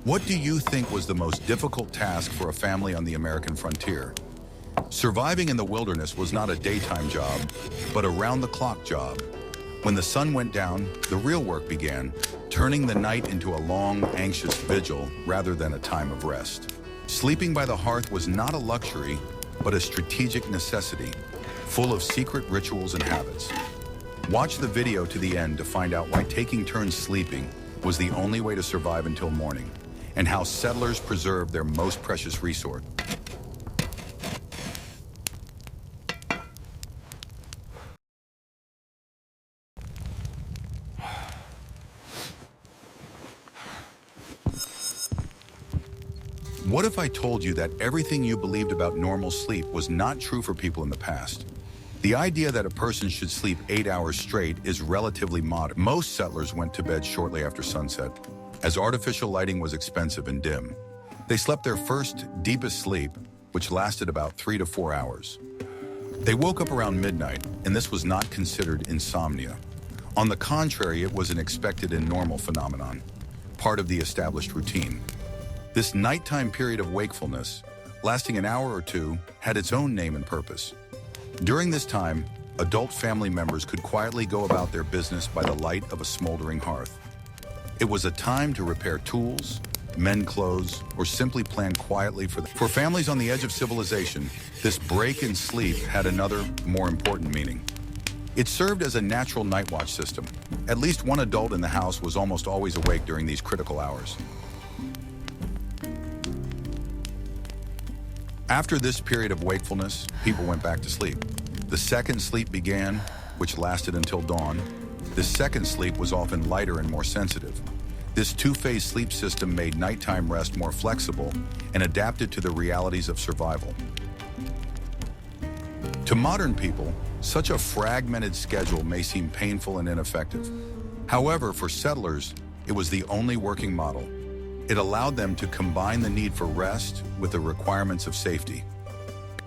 What do you think was the most difficult task for a family on the American frontier? Surviving in the wilderness was not a daytime job, but a round-the-clock job. When the sun went down, the real work began, turning the night into a long, anxious vigil rather than a time of rest. Sleeping by the hearth was not a luxury, but a strategic necessity, full of secret rituals and habits. Watch the video to the end to find out why taking turns sleeping was the only way to survive until morning, and how settlers preserved their most precious resource. What if I told you that everything you believed about normal sleep was not true for people in the past? The idea that a person should sleep 8 hours straight is relatively modern. Most settlers went to bed shortly after sunset, as artificial lighting was expensive and dim. They slept their first, deepest sleep, which lasted about 3 to 4 hours. They woke up around midnight, and this was not considered insomnia. On the contrary, it was an expected and normal phenomenon, part of the established routine. This nighttime period of wakefulness, lasting an hour or two, had its own name and purpose. During this time, adult family members could quietly go about their business by the light of a smoldering hearth. It was a time to repair tools, mend clothes, or simply plan quietly for families on the edge of civilization. This break in sleep had another, more important meaning. It served as a natural night watch system. At least one adult in the house was almost always awake during these critical hours. After this period of wakefulness, people went back to sleep. The second sleep began, which lasted until dawn. This second sleep was often lighter and more sensitive. This two-phase sleep system made nighttime rest more flexible and adapted to the realities of survival. To modern people, such a fragmented schedule may seem painful and ineffective. However, for settlers, it was the only working model. It allowed them to combine the need for rest with the requirements of safety.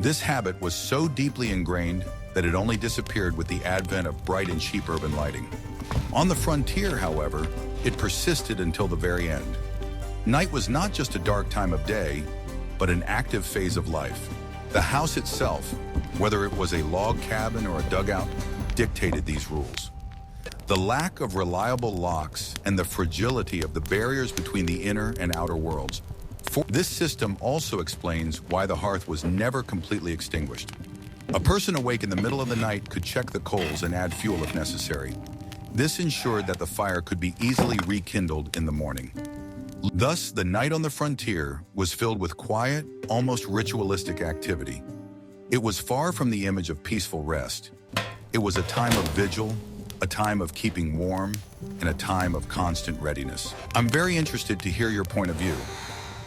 This habit was so deeply ingrained that it only disappeared with the advent of bright and cheap urban lighting. On the frontier, however, it persisted until the very end. Night was not just a dark time of day, but an active phase of life. The house itself, whether it was a log cabin or a dugout, dictated these rules. The lack of reliable locks and the fragility of the barriers between the inner and outer worlds. This system also explains why the hearth was never completely extinguished. A person awake in the middle of the night could check the coals and add fuel if necessary. This ensured that the fire could be easily rekindled in the morning. Thus, the night on the frontier was filled with quiet, almost ritualistic activity. It was far from the image of peaceful rest. It was a time of vigil, a time of keeping warm, and a time of constant readiness. I'm very interested to hear your point of view.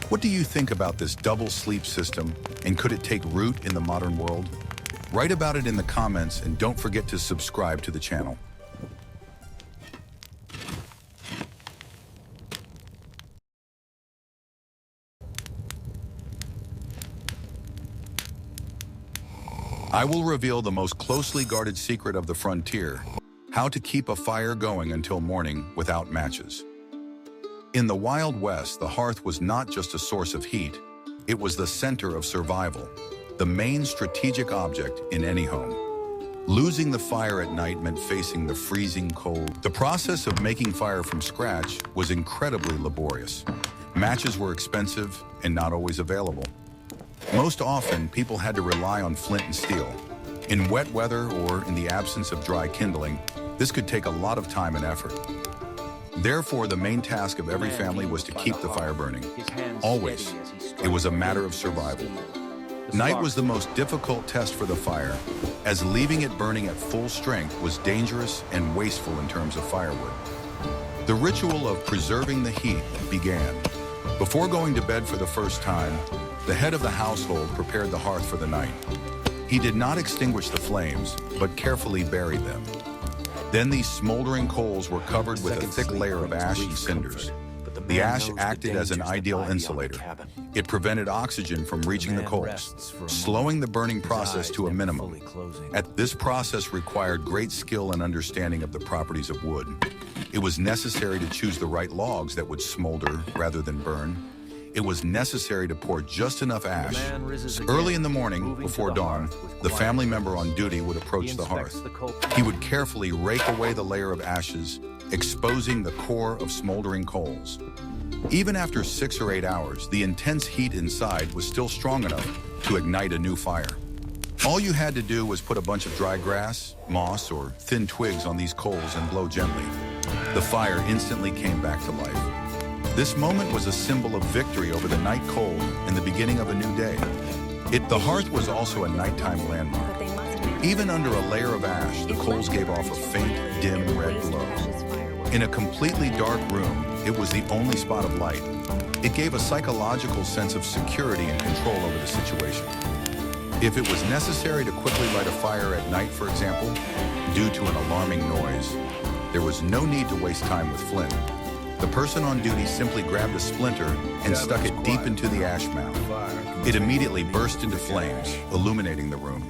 What do you think about this double sleep system, and could it take root in the modern world? Write about it in the comments, and don't forget to subscribe to the channel. I will reveal the most closely guarded secret of the frontier: how to keep a fire going until morning without matches. In the Wild West, the hearth was not just a source of heat, it was the center of survival, the main strategic object in any home. Losing the fire at night meant facing the freezing cold. The process of making fire from scratch was incredibly laborious. Matches were expensive and not always available. Most often, people had to rely on flint and steel. In wet weather or in the absence of dry kindling, this could take a lot of time and effort. Therefore, the main task of every family was to keep the fire burning. Always. It was a matter of survival. Night was the most difficult test for the fire, as leaving it burning at full strength was dangerous and wasteful in terms of firewood. The ritual of preserving the heat began. Before going to bed for the first time, the head of the household prepared the hearth for the night. He did not extinguish the flames, but carefully buried them. Then these smoldering coals were covered with a thick layer of ash and cinders. The ash acted as an ideal insulator. It prevented oxygen from reaching the coals, slowing the burning process to a minimum. This process required great skill and understanding of the properties of wood. It was necessary to choose the right logs that would smolder rather than burn. It was necessary to pour just enough ash. Early in the morning, before dawn, the family member on duty would approach the hearth. He would carefully rake away the layer of ashes, exposing the core of smoldering coals. Even after 6 or 8 hours, the intense heat inside was still strong enough to ignite a new fire. All you had to do was put a bunch of dry grass, moss, or thin twigs on these coals and blow gently. The fire instantly came back to life. This moment was a symbol of victory over the night cold and the beginning of a new day. The hearth was also a nighttime landmark. Even under a layer of ash, the coals gave off a faint, dim red glow. In a completely dark room, it was the only spot of light. It gave a psychological sense of security and control over the situation. If it was necessary to quickly light a fire at night, for example, due to an alarming noise, there was no need to waste time with flint. The person on duty simply grabbed a splinter and stuck it deep into the ash mound. It immediately burst into flames, illuminating the room.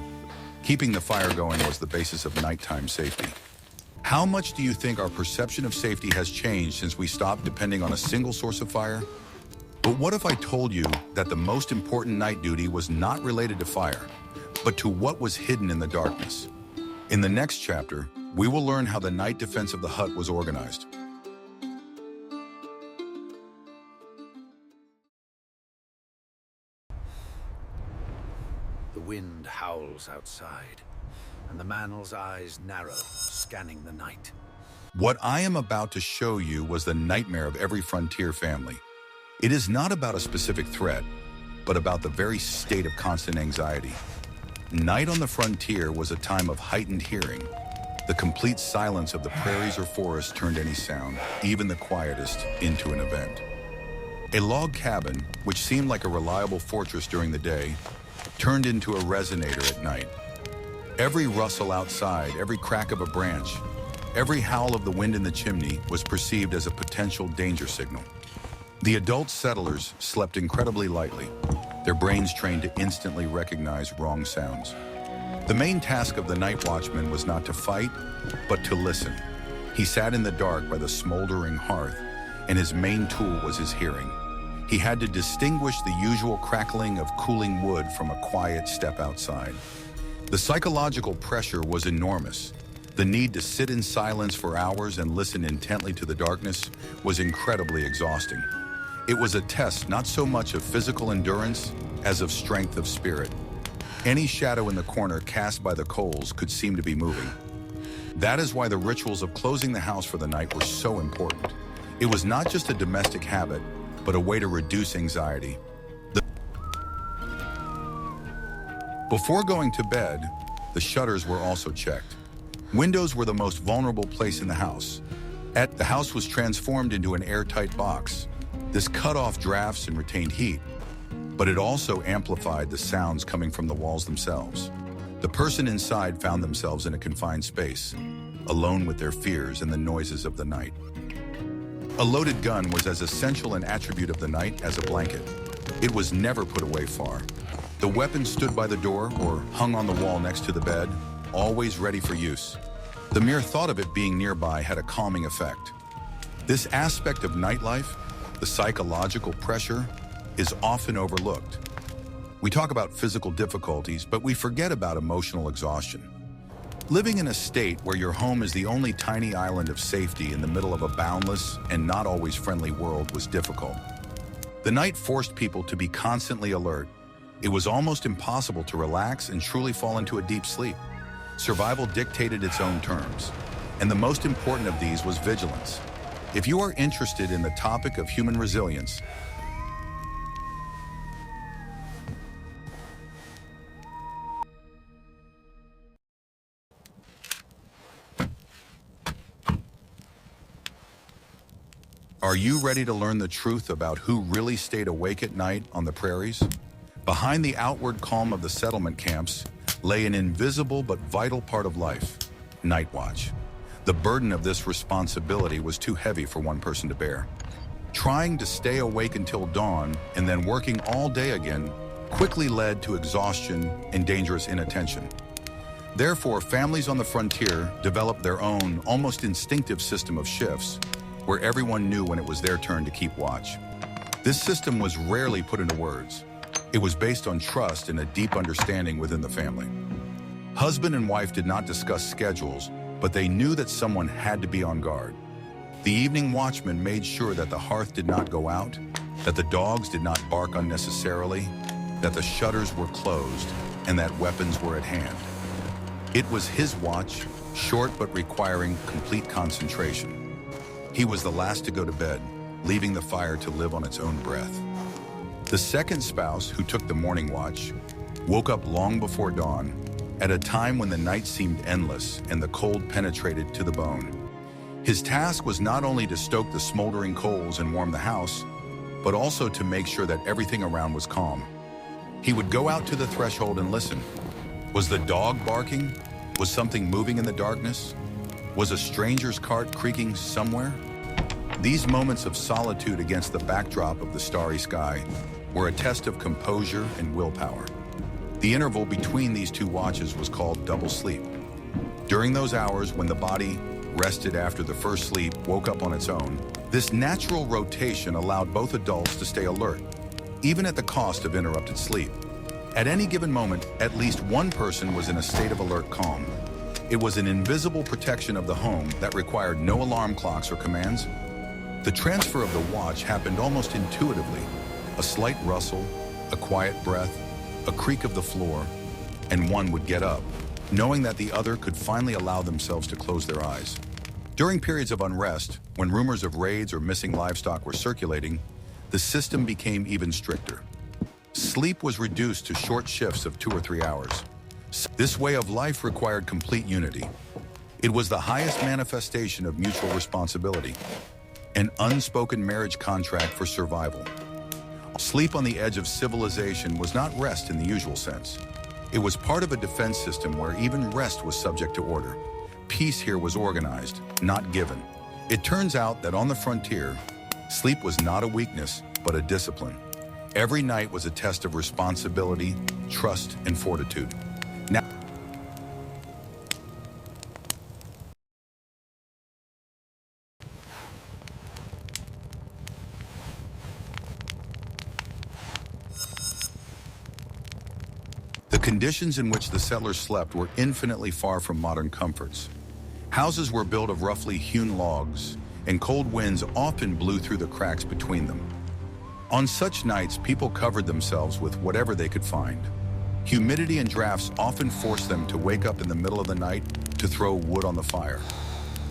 Keeping the fire going was the basis of nighttime safety. How much do you think our perception of safety has changed since we stopped depending on a single source of fire? But what if I told you that the most important night duty was not related to fire, but to what was hidden in the darkness? In the next chapter, we will learn how the night defense of the hut was organized. The wind howls outside, and the man's eyes narrow, scanning the night. What I am about to show you was the nightmare of every frontier family. It is not about a specific threat, but about the very state of constant anxiety. Night on the frontier was a time of heightened hearing. The complete silence of the prairies or forests turned any sound, even the quietest, into an event. A log cabin, which seemed like a reliable fortress during the day, turned into a resonator at night. Every rustle outside, every crack of a branch, every howl of the wind in the chimney was perceived as a potential danger signal. The adult settlers slept incredibly lightly, their brains trained to instantly recognize wrong sounds. The main task of the night watchman was not to fight, but to listen. He sat in the dark by the smoldering hearth, and his main tool was his hearing. He had to distinguish the usual crackling of cooling wood from a quiet step outside. The psychological pressure was enormous. The need to sit in silence for hours and listen intently to the darkness was incredibly exhausting. It was a test not so much of physical endurance as of strength of spirit. Any shadow in the corner cast by the coals could seem to be moving. That is why the rituals of closing the house for the night were so important. It was not just a domestic habit, but a way to reduce anxiety. Before going to bed, the shutters were also checked. Windows were the most vulnerable place in the house. The house was transformed into an airtight box. This cut off drafts and retained heat, but it also amplified the sounds coming from the walls themselves. The person inside found themselves in a confined space, alone with their fears and the noises of the night. A loaded gun was as essential an attribute of the night as a blanket. It was never put away far. The weapon stood by the door or hung on the wall next to the bed, always ready for use. The mere thought of it being nearby had a calming effect. This aspect of nightlife, the psychological pressure, is often overlooked. We talk about physical difficulties, but we forget about emotional exhaustion. Living in a state where your home is the only tiny island of safety in the middle of a boundless and not always friendly world was difficult. The night forced people to be constantly alert. It was almost impossible to relax and truly fall into a deep sleep. Survival dictated its own terms, and the most important of these was vigilance. If you are interested in the topic of human resilience, are you ready to learn the truth about who really stayed awake at night on the prairies? Behind the outward calm of the settlement camps lay an invisible but vital part of life, night watch. The burden of this responsibility was too heavy for one person to bear. Trying to stay awake until dawn and then working all day again quickly led to exhaustion and dangerous inattention. Therefore, families on the frontier developed their own, almost instinctive system of shifts, where everyone knew when it was their turn to keep watch. This system was rarely put into words. It was based on trust and a deep understanding within the family. Husband and wife did not discuss schedules, but they knew that someone had to be on guard. The evening watchman made sure that the hearth did not go out, that the dogs did not bark unnecessarily, that the shutters were closed, and that weapons were at hand. It was his watch, short but requiring complete concentration. He was the last to go to bed, leaving the fire to live on its own breath. The second spouse, who took the morning watch, woke up long before dawn, at a time when the night seemed endless and the cold penetrated to the bone. His task was not only to stoke the smoldering coals and warm the house, but also to make sure that everything around was calm. He would go out to the threshold and listen. Was the dog barking? Was something moving in the darkness? Was a stranger's cart creaking somewhere? These moments of solitude against the backdrop of the starry sky were a test of composure and willpower. The interval between these two watches was called double sleep. During those hours when the body, rested after the first sleep, woke up on its own, this natural rotation allowed both adults to stay alert, even at the cost of interrupted sleep. At any given moment, at least one person was in a state of alert calm. It was an invisible protection of the home that required no alarm clocks or commands. The transfer of the watch happened almost intuitively. A slight rustle, a quiet breath, a creak of the floor, and one would get up, knowing that the other could finally allow themselves to close their eyes. During periods of unrest, when rumors of raids or missing livestock were circulating, the system became even stricter. Sleep was reduced to short shifts of 2 or 3 hours. This way of life required complete unity. It was the highest manifestation of mutual responsibility, an unspoken marriage contract for survival. Sleep on the edge of civilization was not rest in the usual sense. It was part of a defense system where even rest was subject to order. Peace here was organized, not given. It turns out that on the frontier, sleep was not a weakness, but a discipline. Every night was a test of responsibility, trust, and fortitude. Now, the conditions in which the settlers slept were infinitely far from modern comforts. Houses were built of roughly hewn logs, and cold winds often blew through the cracks between them. On such nights, people covered themselves with whatever they could find. Humidity and drafts often forced them to wake up in the middle of the night to throw wood on the fire.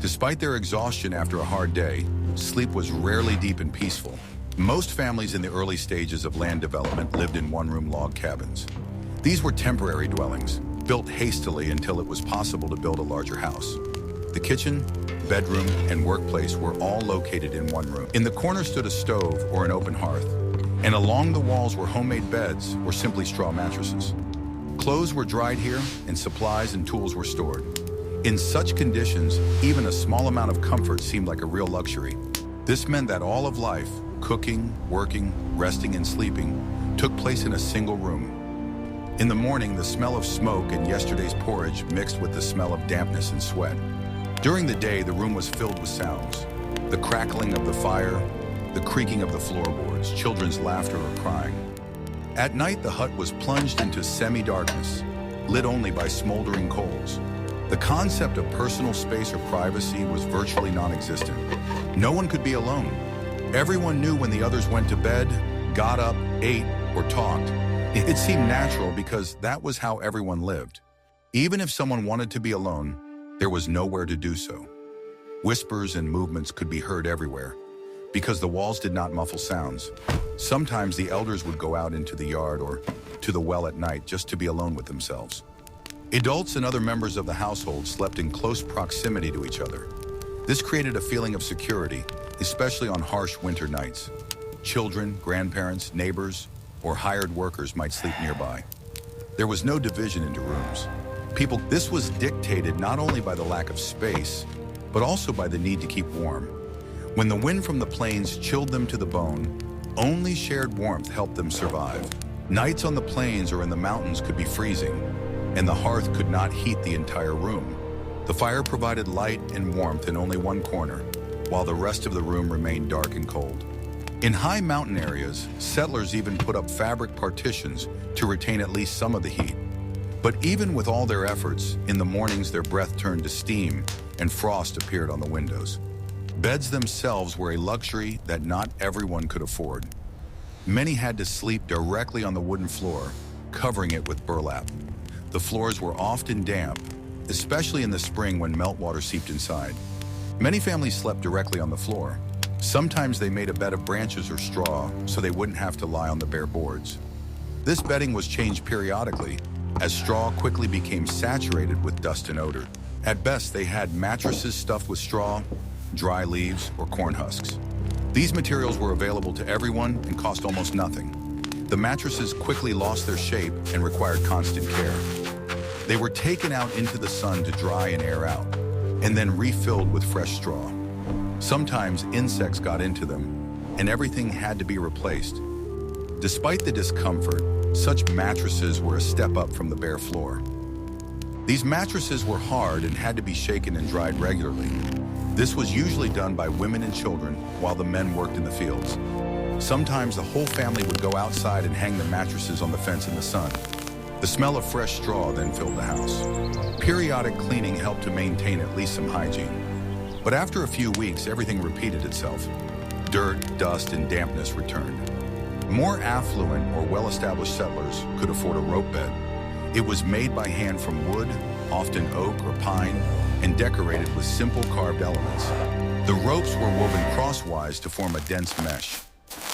Despite their exhaustion after a hard day, sleep was rarely deep and peaceful. Most families in the early stages of land development lived in one-room log cabins. These were temporary dwellings, built hastily until it was possible to build a larger house. The kitchen, bedroom, and workplace were all located in one room. In the corner stood a stove or an open hearth, and along the walls were homemade beds or simply straw mattresses. Clothes were dried here, and supplies and tools were stored. In such conditions, even a small amount of comfort seemed like a real luxury. This meant that all of life, cooking, working, resting, and sleeping, took place in a single room. In the morning, the smell of smoke and yesterday's porridge mixed with the smell of dampness and sweat. During the day, the room was filled with sounds. The crackling of the fire, the creaking of the floorboards, children's laughter or crying. At night, the hut was plunged into semi-darkness, lit only by smoldering coals. The concept of personal space or privacy was virtually non-existent. No one could be alone. Everyone knew when the others went to bed, got up, ate, or talked. It seemed natural because that was how everyone lived. Even if someone wanted to be alone, there was nowhere to do so. Whispers and movements could be heard everywhere because the walls did not muffle sounds. Sometimes the elders would go out into the yard or to the well at night just to be alone with themselves. Adults and other members of the household slept in close proximity to each other. This created a feeling of security, especially on harsh winter nights. Children, grandparents, neighbors, or hired workers might sleep nearby. There was no division into rooms. This was dictated not only by the lack of space, but also by the need to keep warm. When the wind from the plains chilled them to the bone, only shared warmth helped them survive. Nights on the plains or in the mountains could be freezing, and the hearth could not heat the entire room. The fire provided light and warmth in only one corner, while the rest of the room remained dark and cold. In high mountain areas, settlers even put up fabric partitions to retain at least some of the heat. But even with all their efforts, in the mornings their breath turned to steam and frost appeared on the windows. Beds themselves were a luxury that not everyone could afford. Many had to sleep directly on the wooden floor, covering it with burlap. The floors were often damp, especially in the spring when meltwater seeped inside. Many families slept directly on the floor. Sometimes they made a bed of branches or straw so they wouldn't have to lie on the bare boards. This bedding was changed periodically, as straw quickly became saturated with dust and odor. At best, they had mattresses stuffed with straw, dry leaves, or corn husks. These materials were available to everyone and cost almost nothing. The mattresses quickly lost their shape and required constant care. They were taken out into the sun to dry and air out, and then refilled with fresh straw. Sometimes insects got into them, and everything had to be replaced. Despite the discomfort, such mattresses were a step up from the bare floor. These mattresses were hard and had to be shaken and dried regularly. This was usually done by women and children while the men worked in the fields. Sometimes the whole family would go outside and hang the mattresses on the fence in the sun. The smell of fresh straw then filled the house. Periodic cleaning helped to maintain at least some hygiene. But after a few weeks, everything repeated itself. Dirt, dust, and dampness returned. More affluent or well-established settlers could afford a rope bed. It was made by hand from wood, often oak or pine, and decorated with simple carved elements. The ropes were woven crosswise to form a dense mesh.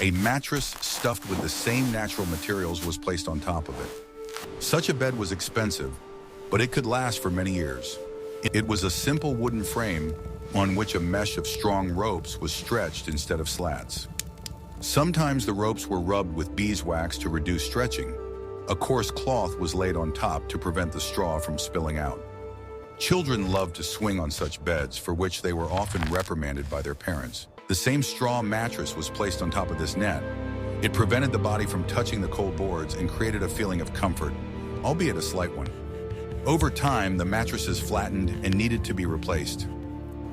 A mattress stuffed with the same natural materials was placed on top of it. Such a bed was expensive, but it could last for many years. It was a simple wooden frame on which a mesh of strong ropes was stretched instead of slats. Sometimes the ropes were rubbed with beeswax to reduce stretching. A coarse cloth was laid on top to prevent the straw from spilling out. Children loved to swing on such beds, for which they were often reprimanded by their parents. The same straw mattress was placed on top of this net. It prevented the body from touching the cold boards and created a feeling of comfort, albeit a slight one. Over time, the mattresses flattened and needed to be replaced.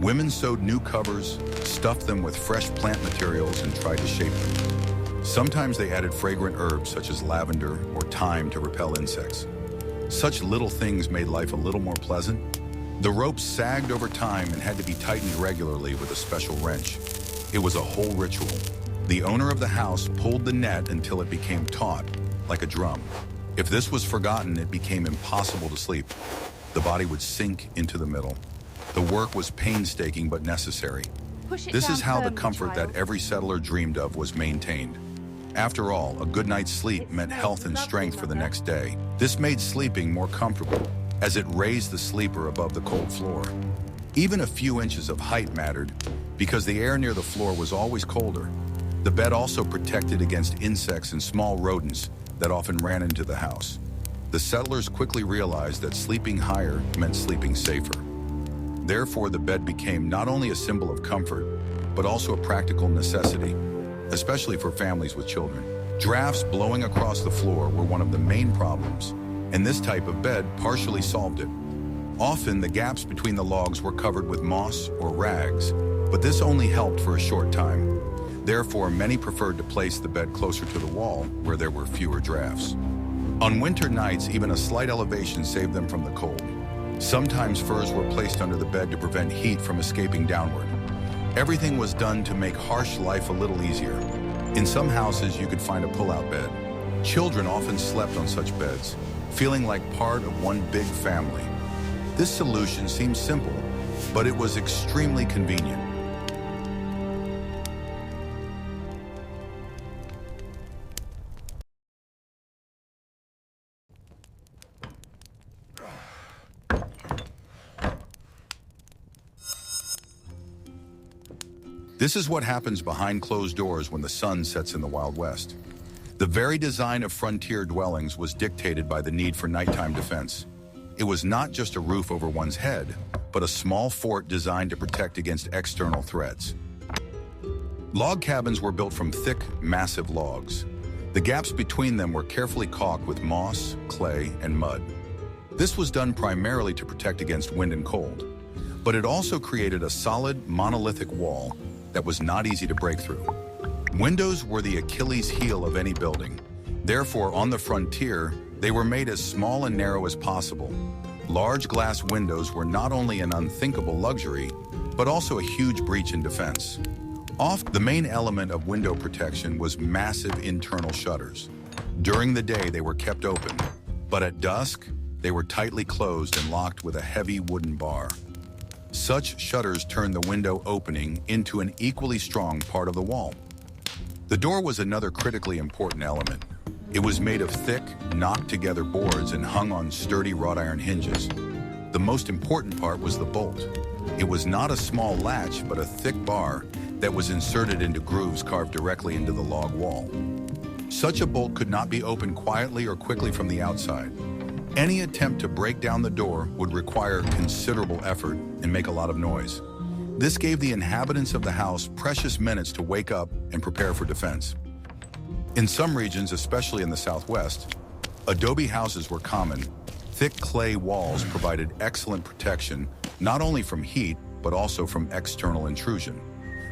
Women sewed new covers, stuffed them with fresh plant materials, and tried to shape them. Sometimes they added fragrant herbs such as lavender or thyme to repel insects. Such little things made life a little more pleasant. The ropes sagged over time and had to be tightened regularly with a special wrench. It was a whole ritual. The owner of the house pulled the net until it became taut, like a drum. If this was forgotten, it became impossible to sleep. The body would sink into the middle. The work was painstaking but necessary. This is how the comfort that every settler dreamed of was maintained. After all, a good night's sleep meant health and strength for the next day. This made sleeping more comfortable, as it raised the sleeper above the cold floor. Even a few inches of height mattered, because the air near the floor was always colder. The bed also protected against insects and small rodents that often ran into the house. The settlers quickly realized that sleeping higher meant sleeping safer. Therefore, the bed became not only a symbol of comfort, but also a practical necessity, especially for families with children. Drafts blowing across the floor were one of the main problems, and this type of bed partially solved it. Often, the gaps between the logs were covered with moss or rags, but this only helped for a short time. Therefore, many preferred to place the bed closer to the wall, where there were fewer drafts. On winter nights, even a slight elevation saved them from the cold. Sometimes furs were placed under the bed to prevent heat from escaping downward. Everything was done to make harsh life a little easier. In some houses, you could find a pull-out bed. Children often slept on such beds, feeling like part of one big family. This solution seems simple, but it was extremely convenient. This is what happens behind closed doors when the sun sets in the Wild West. The very design of frontier dwellings was dictated by the need for nighttime defense. It was not just a roof over one's head, but a small fort designed to protect against external threats. Log cabins were built from thick, massive logs. The gaps between them were carefully caulked with moss, clay, and mud. This was done primarily to protect against wind and cold, but it also created a solid, monolithic wall that was not easy to break through. Windows were the Achilles heel of any building. Therefore, on the frontier, they were made as small and narrow as possible. Large glass windows were not only an unthinkable luxury, but also a huge breach in defense. The main element of window protection was massive internal shutters. During the day, they were kept open, but at dusk, they were tightly closed and locked with a heavy wooden bar. Such shutters turned the window opening into an equally strong part of the wall. The door was another critically important element. It was made of thick, knocked-together boards and hung on sturdy wrought iron hinges. The most important part was the bolt. It was not a small latch, but a thick bar that was inserted into grooves carved directly into the log wall. Such a bolt could not be opened quietly or quickly from the outside. Any attempt to break down the door would require considerable effort and make a lot of noise. This gave the inhabitants of the house precious minutes to wake up and prepare for defense. In some regions, especially in the Southwest, adobe houses were common. Thick clay walls provided excellent protection, not only from heat, but also from external intrusion.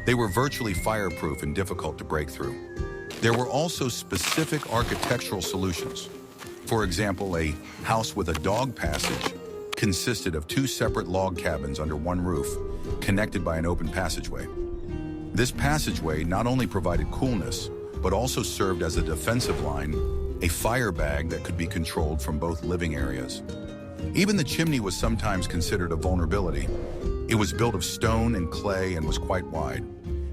They were virtually fireproof and difficult to break through. There were also specific architectural solutions. For example, a house with a dog passage consisted of 2 separate log cabins under one roof, connected by an open passageway. This passageway not only provided coolness, but also served as a defensive line, a fire bag that could be controlled from both living areas. Even the chimney was sometimes considered a vulnerability. It was built of stone and clay and was quite wide.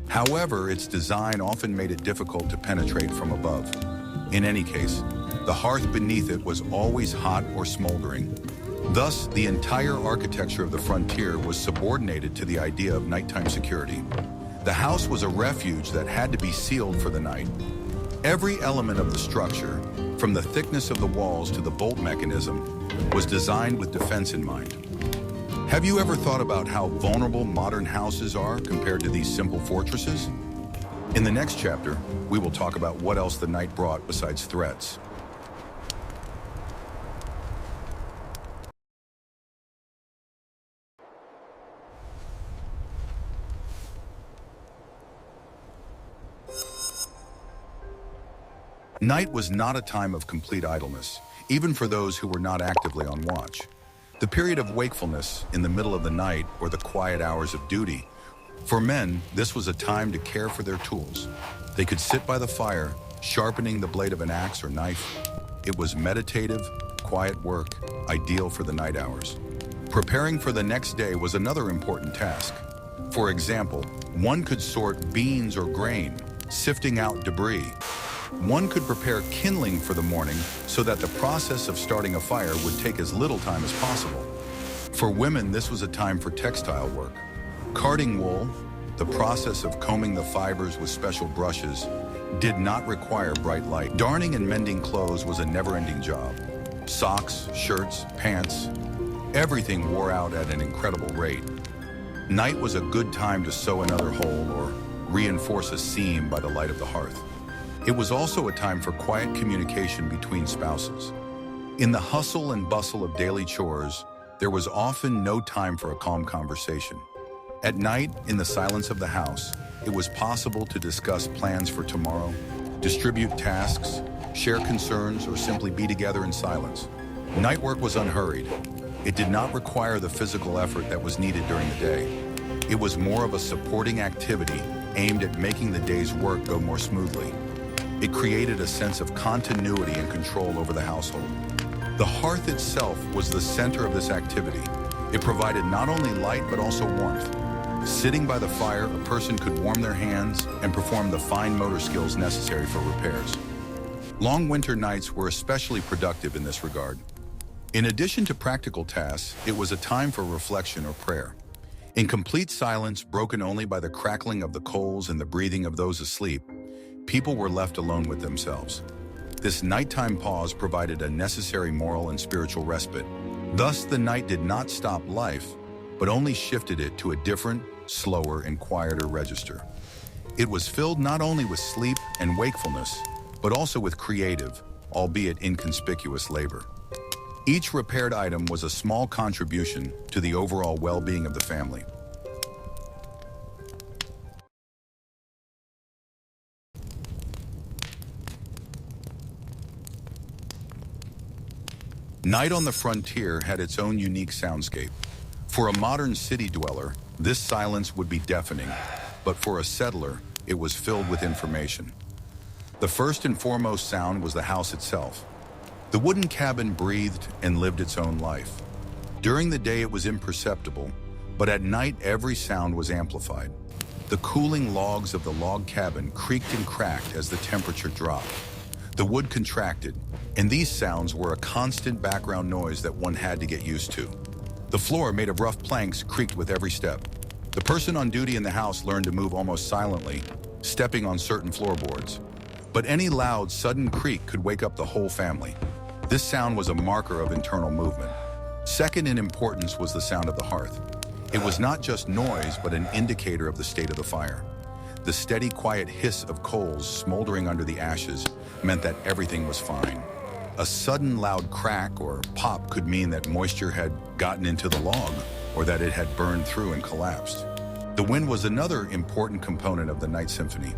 However, its design often made it difficult to penetrate from above. In any case, the hearth beneath it was always hot or smoldering. Thus, the entire architecture of the frontier was subordinated to the idea of nighttime security. The house was a refuge that had to be sealed for the night. Every element of the structure, from the thickness of the walls to the bolt mechanism, was designed with defense in mind. Have you ever thought about how vulnerable modern houses are compared to these simple fortresses? In the next chapter, we will talk about what else the night brought besides threats. Night was not a time of complete idleness, even for those who were not actively on watch. The period of wakefulness in the middle of the night or the quiet hours of duty. For men, this was a time to care for their tools. They could sit by the fire, sharpening the blade of an axe or knife. It was meditative, quiet work, ideal for the night hours. Preparing for the next day was another important task. For example, one could sort beans or grain, sifting out debris. One could prepare kindling for the morning so that the process of starting a fire would take as little time as possible. For women, this was a time for textile work. Carding wool, the process of combing the fibers with special brushes, did not require bright light. Darning and mending clothes was a never-ending job. Socks, shirts, pants, everything wore out at an incredible rate. Night was a good time to sew another hole or reinforce a seam by the light of the hearth. It was also a time for quiet communication between spouses. In the hustle and bustle of daily chores, there was often no time for a calm conversation. At night, in the silence of the house, it was possible to discuss plans for tomorrow, distribute tasks, share concerns, or simply be together in silence. Night work was unhurried. It did not require the physical effort that was needed during the day. It was more of a supporting activity aimed at making the day's work go more smoothly. It created a sense of continuity and control over the household. The hearth itself was the center of this activity. It provided not only light but also warmth. Sitting by the fire, a person could warm their hands and perform the fine motor skills necessary for repairs. Long winter nights were especially productive in this regard. In addition to practical tasks, it was a time for reflection or prayer. In complete silence, broken only by the crackling of the coals and the breathing of those asleep, people were left alone with themselves. This nighttime pause provided a necessary moral and spiritual respite. Thus, the night did not stop life, but only shifted it to a different, slower, and quieter register. It was filled not only with sleep and wakefulness, but also with creative, albeit inconspicuous labor. Each repaired item was a small contribution to the overall well-being of the family. Night on the frontier had its own unique soundscape. For a modern city dweller, this silence would be deafening, but for a settler, it was filled with information. The first and foremost sound was the house itself. The wooden cabin breathed and lived its own life. During the day, it was imperceptible, but at night, every sound was amplified. The cooling logs of the log cabin creaked and cracked as the temperature dropped. The wood contracted, and these sounds were a constant background noise that one had to get used to. The floor, made of rough planks, creaked with every step. The person on duty in the house learned to move almost silently, stepping on certain floorboards. But any loud, sudden creak could wake up the whole family. This sound was a marker of internal movement. Second in importance was the sound of the hearth. It was not just noise, but an indicator of the state of the fire. The steady, quiet hiss of coals smoldering under the ashes meant that everything was fine. A sudden loud crack or pop could mean that moisture had gotten into the log or that it had burned through and collapsed. The wind was another important component of the night symphony.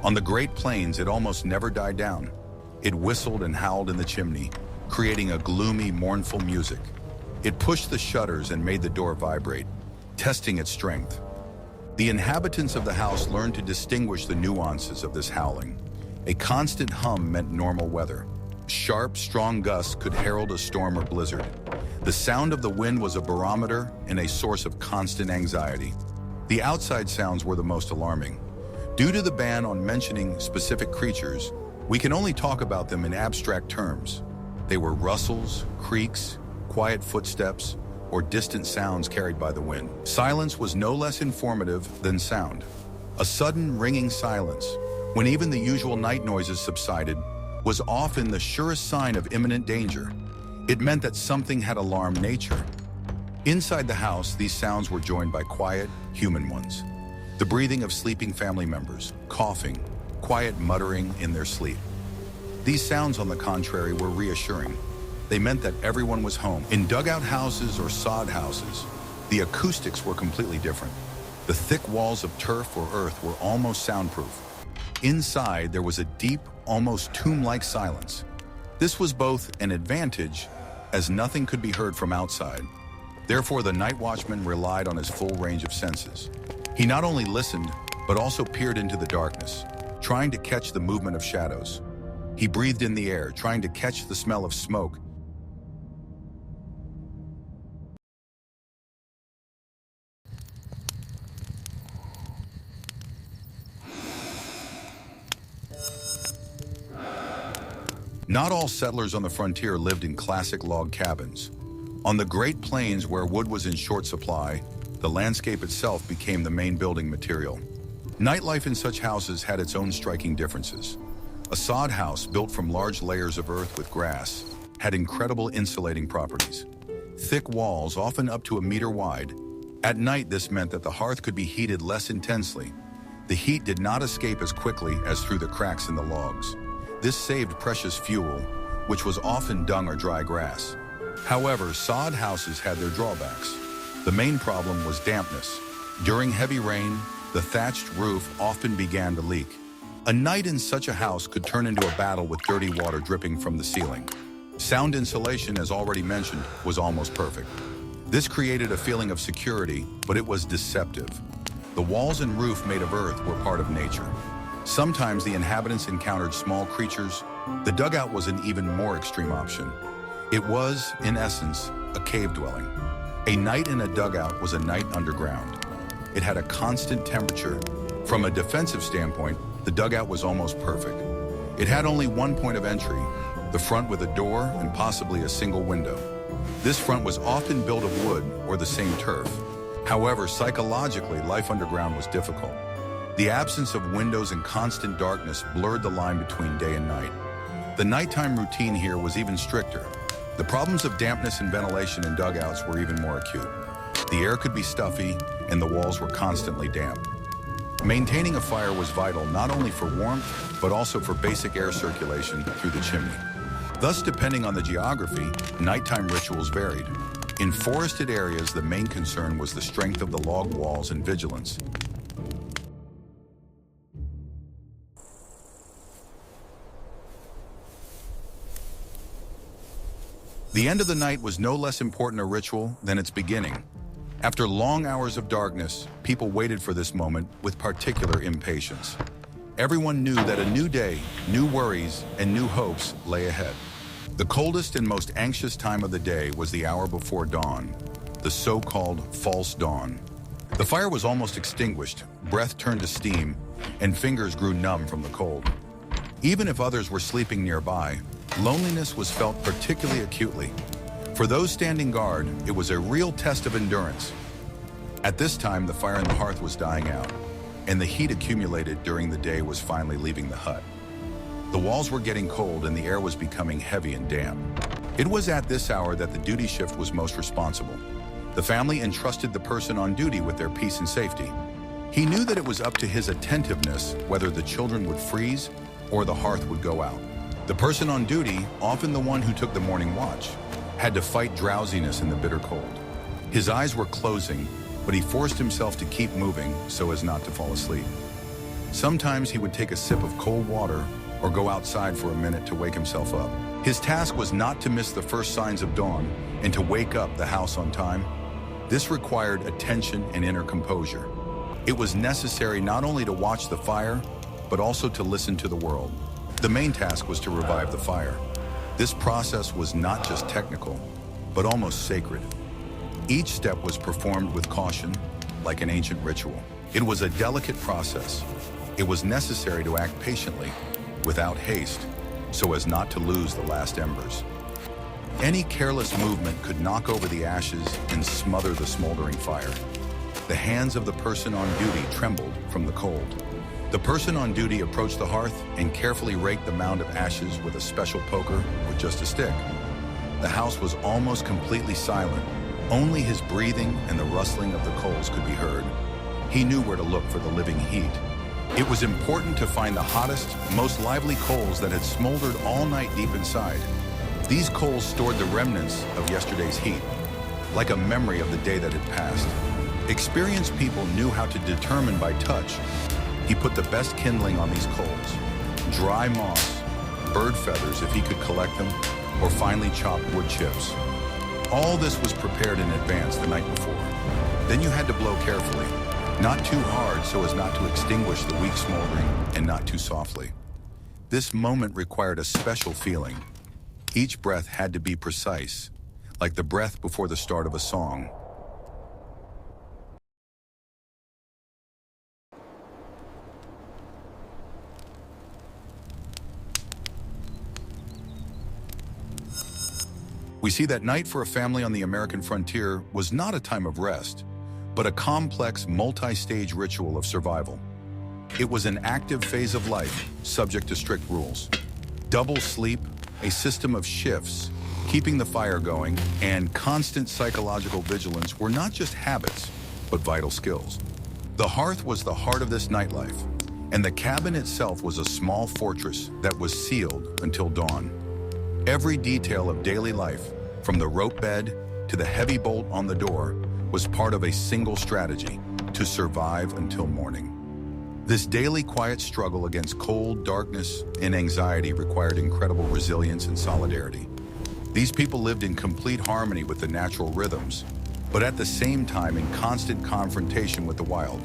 On the Great Plains, it almost never died down. It whistled and howled in the chimney, creating a gloomy, mournful music. It pushed the shutters and made the door vibrate, testing its strength. The inhabitants of the house learned to distinguish the nuances of this howling. A constant hum meant normal weather. Sharp, strong gusts could herald a storm or blizzard. The sound of the wind was a barometer and a source of constant anxiety. The outside sounds were the most alarming. Due to the ban on mentioning specific creatures, we can only talk about them in abstract terms. They were rustles, creaks, quiet footsteps, or distant sounds carried by the wind. Silence was no less informative than sound. A sudden ringing silence, when even the usual night noises subsided, was often the surest sign of imminent danger. It meant that something had alarmed nature. Inside the house, these sounds were joined by quiet, human ones. The breathing of sleeping family members, coughing, quiet muttering in their sleep. These sounds, on the contrary, were reassuring. They meant that everyone was home. In dugout houses or sod houses, the acoustics were completely different. The thick walls of turf or earth were almost soundproof. Inside, there was a deep, almost tomb-like silence. This was both an advantage, as nothing could be heard from outside. Therefore, the night watchman relied on his full range of senses. He not only listened, but also peered into the darkness, trying to catch the movement of shadows. He breathed in the air, trying to catch the smell of smoke. Not all settlers on the frontier lived in classic log cabins. On the Great Plains, where wood was in short supply, the landscape itself became the main building material. Nightlife in such houses had its own striking differences. A sod house built from large layers of earth with grass had incredible insulating properties. Thick walls, often up to a meter wide. At night, this meant that the hearth could be heated less intensely. The heat did not escape as quickly as through the cracks in the logs. This saved precious fuel, which was often dung or dry grass. However, sod houses had their drawbacks. The main problem was dampness. During heavy rain, the thatched roof often began to leak. A night in such a house could turn into a battle with dirty water dripping from the ceiling. Sound insulation, as already mentioned, was almost perfect. This created a feeling of security, but it was deceptive. The walls and roof made of earth were part of nature. Sometimes the inhabitants encountered small creatures. The dugout was an even more extreme option. It was, in essence, a cave dwelling. A night in a dugout was a night underground. It had a constant temperature. From a defensive standpoint, the dugout was almost perfect. It had only one point of entry, the front with a door and possibly a single window. This front was often built of wood or the same turf. However, psychologically, life underground was difficult. The absence of windows and constant darkness blurred the line between day and night. The nighttime routine here was even stricter. The problems of dampness and ventilation in dugouts were even more acute. The air could be stuffy, and the walls were constantly damp. Maintaining a fire was vital not only for warmth, but also for basic air circulation through the chimney. Thus, depending on the geography, nighttime rituals varied. In forested areas, the main concern was the strength of the log walls and vigilance. The end of the night was no less important a ritual than its beginning. After long hours of darkness, people waited for this moment with particular impatience. Everyone knew that a new day, new worries, and new hopes lay ahead. The coldest and most anxious time of the day was the hour before dawn, the so-called false dawn. The fire was almost extinguished, breath turned to steam, and fingers grew numb from the cold. Even if others were sleeping nearby, loneliness was felt particularly acutely. For those standing guard, it was a real test of endurance. At this time, the fire in the hearth was dying out, and the heat accumulated during the day was finally leaving the hut. The walls were getting cold and the air was becoming heavy and damp. It was at this hour that the duty shift was most responsible. The family entrusted the person on duty with their peace and safety. He knew that it was up to his attentiveness whether the children would freeze or the hearth would go out. The person on duty, often the one who took the morning watch, had to fight drowsiness in the bitter cold. His eyes were closing, but he forced himself to keep moving so as not to fall asleep. Sometimes he would take a sip of cold water or go outside for a minute to wake himself up. His task was not to miss the first signs of dawn and to wake up the house on time. This required attention and inner composure. It was necessary not only to watch the fire, but also to listen to the world. The main task was to revive the fire. This process was not just technical, but almost sacred. Each step was performed with caution, like an ancient ritual. It was a delicate process. It was necessary to act patiently, without haste, so as not to lose the last embers. Any careless movement could knock over the ashes and smother the smoldering fire. The hands of the person on duty trembled from the cold. The person on duty approached the hearth and carefully raked the mound of ashes with a special poker or just a stick. The house was almost completely silent. Only his breathing and the rustling of the coals could be heard. He knew where to look for the living heat. It was important to find the hottest, most lively coals that had smoldered all night deep inside. These coals stored the remnants of yesterday's heat, like a memory of the day that had passed. Experienced people knew how to determine by touch. He put the best kindling on these coals, dry moss, bird feathers if he could collect them, or finely chopped wood chips. All this was prepared in advance the night before. Then you had to blow carefully, not too hard so as not to extinguish the weak smoldering, and not too softly. This moment required a special feeling. Each breath had to be precise, like the breath before the start of a song. We see that night for a family on the American frontier was not a time of rest, but a complex, multi-stage ritual of survival. It was an active phase of life, subject to strict rules. Double sleep, a system of shifts, keeping the fire going, and constant psychological vigilance were not just habits, but vital skills. The hearth was the heart of this nightlife, and the cabin itself was a small fortress that was sealed until dawn. Every detail of daily life, from the rope bed to the heavy bolt on the door, was part of a single strategy: to survive until morning. This daily quiet struggle against cold, darkness, and anxiety required incredible resilience and solidarity. These people lived in complete harmony with the natural rhythms, but at the same time in constant confrontation with the wild.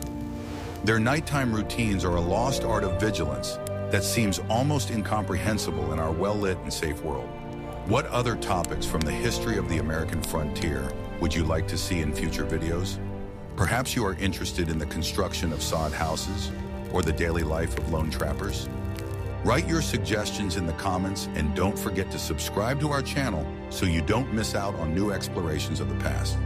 Their nighttime routines are a lost art of vigilance that seems almost incomprehensible in our well-lit and safe world. What other topics from the history of the American frontier would you like to see in future videos? Perhaps you are interested in the construction of sod houses or the daily life of lone trappers? Write your suggestions in the comments and don't forget to subscribe to our channel so you don't miss out on new explorations of the past.